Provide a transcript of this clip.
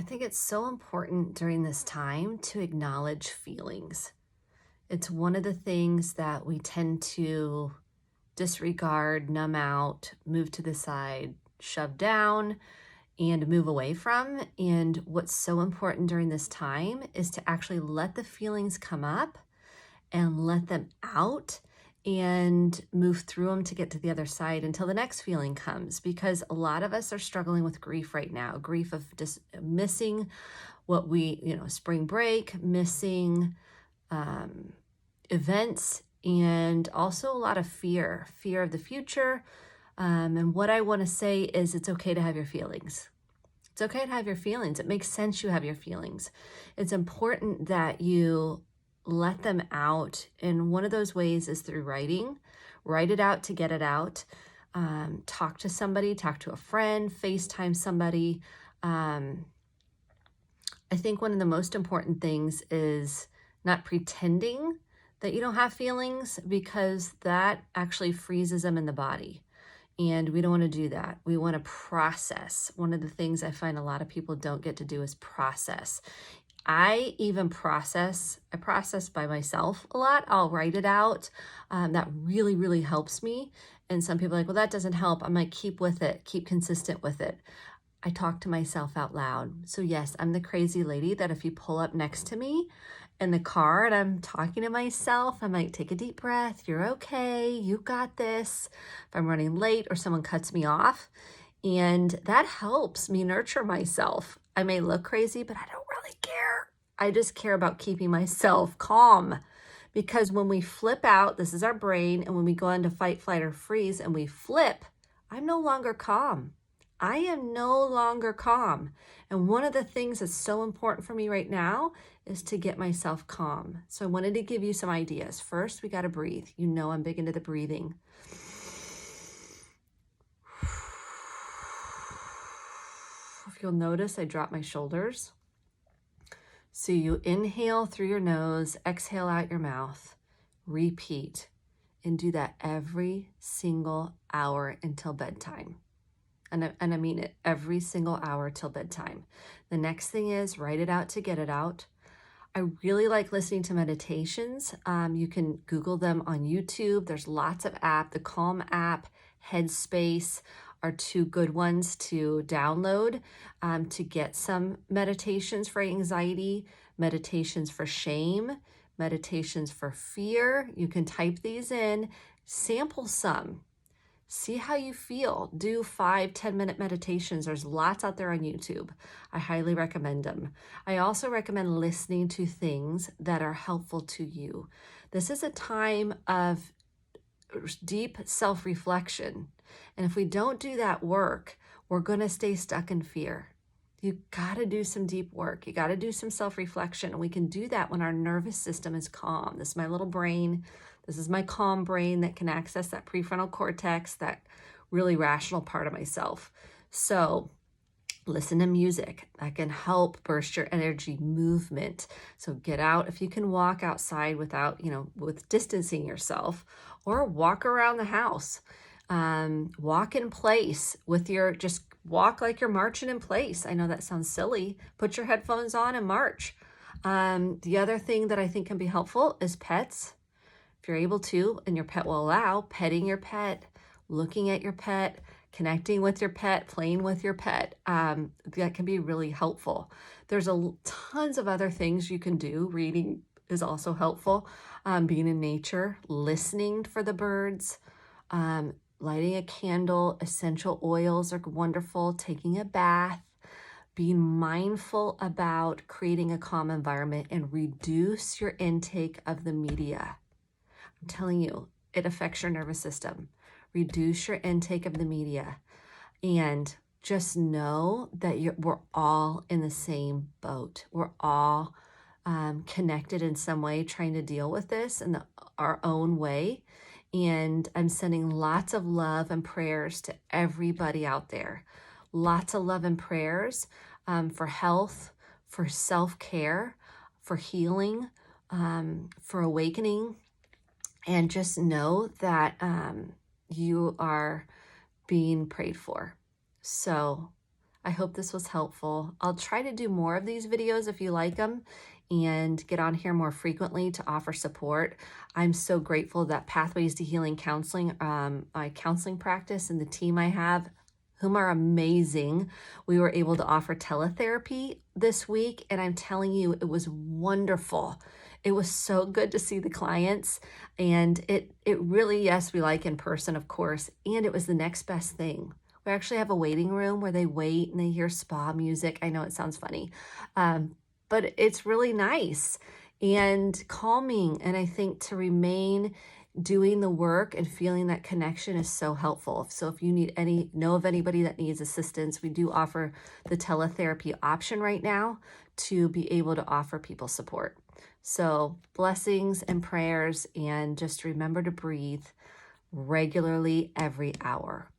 I think it's so important during this time to acknowledge feelings. It's one of the things that we tend to disregard, numb out, move to the side, shove down, and move away from. And what's so important during this time is to actually let the feelings come up and let them out and move through them to get to the other side until the next feeling comes, because a lot of us are struggling with grief right now, grief of just missing what spring break, missing events, and also a lot of fear of the future. And what I want to say is it's okay to have your feelings. It's okay to have your feelings. It makes sense you have your feelings. It's important that you let them out. And one of those ways is through writing. Write it out to get it out. Talk to somebody, talk to a friend, FaceTime somebody. I think one of the most important things is not pretending that you don't have feelings, because that actually freezes them in the body. And we don't want to do that. We want to process. One of the things I find a lot of people don't get to do is process. I process by myself a lot. I'll write it out. That really, really helps me. And some people are like, well, that doesn't help. I'm like, keep with it, keep consistent with it. I talk to myself out loud. So yes, I'm the crazy lady that if you pull up next to me in the car and I'm talking to myself, I might take a deep breath. You're okay. You got this. If I'm running late or someone cuts me off, and that helps me nurture myself. I may look crazy, but I don't really care. I just care about keeping myself calm, because when we flip out, this is our brain, and when we go into fight, flight, or freeze and we flip, I'm no longer calm. I am no longer calm. And one of the things that's so important for me right now is to get myself calm. So I wanted to give you some ideas. First, we got to breathe. You know I'm big into the breathing. If you'll notice, I drop my shoulders. So you inhale through your nose, exhale out your mouth, repeat, and do that every single hour until bedtime. And I mean it, every single hour till bedtime. The next thing is write it out to get it out. I really like listening to meditations. You can Google them on YouTube. There's lots of apps. The Calm app, Headspace are two good ones to download to get some meditations for anxiety, meditations for shame, meditations for fear. You can type these in, sample some. See how you feel. Do 5-10 minute meditations. There's lots out there on YouTube. I highly recommend them. I also recommend listening to things that are helpful to you. This is a time of deep self-reflection. And if we don't do that work, we're going to stay stuck in fear. You got to do some deep work. You got to do some self-reflection. And we can do that when our nervous system is calm. This is my little brain. This is my calm brain that can access that prefrontal cortex, that really rational part of myself. So listen to music that can help burst your energy. Movement. So get out if you can walk outside without, with distancing yourself, or walk around the house. Walk in place with just walk like you're marching in place. I know that sounds silly. Put your headphones on and march. The other thing that I think can be helpful is pets. If you're able to, and your pet will allow, petting your pet, looking at your pet, connecting with your pet, playing with your pet, that can be really helpful. There's tons of other things you can do. Reading is also helpful. Being in nature, listening for the birds, lighting a candle, essential oils are wonderful, taking a bath, being mindful about creating a calm environment, and reduce your intake of the media. I'm telling you, it affects your nervous system. Reduce your intake of the media, and just know that we're all in the same boat. We're all connected in some way, trying to deal with this in our own way. And I'm sending lots of love and prayers to everybody out there. Lots of love and prayers for health, for self-care, for healing, for awakening. And just know that you are being prayed for. So I hope this was helpful. I'll try to do more of these videos if you like them and get on here more frequently to offer support. I'm so grateful that Pathways to Healing Counseling, my counseling practice and the team I have, whom are amazing. We were able to offer teletherapy this week, and I'm telling you, it was wonderful. It was so good to see the clients, and it really, yes, we like in person, of course, and it was the next best thing. We actually have a waiting room where they wait and they hear spa music. I know it sounds funny, but it's really nice and calming, and I think to remain doing the work and feeling that connection is so helpful. So if you know of anybody that needs assistance, we do offer the teletherapy option right now to be able to offer people support. So blessings and prayers, and just remember to breathe regularly every hour.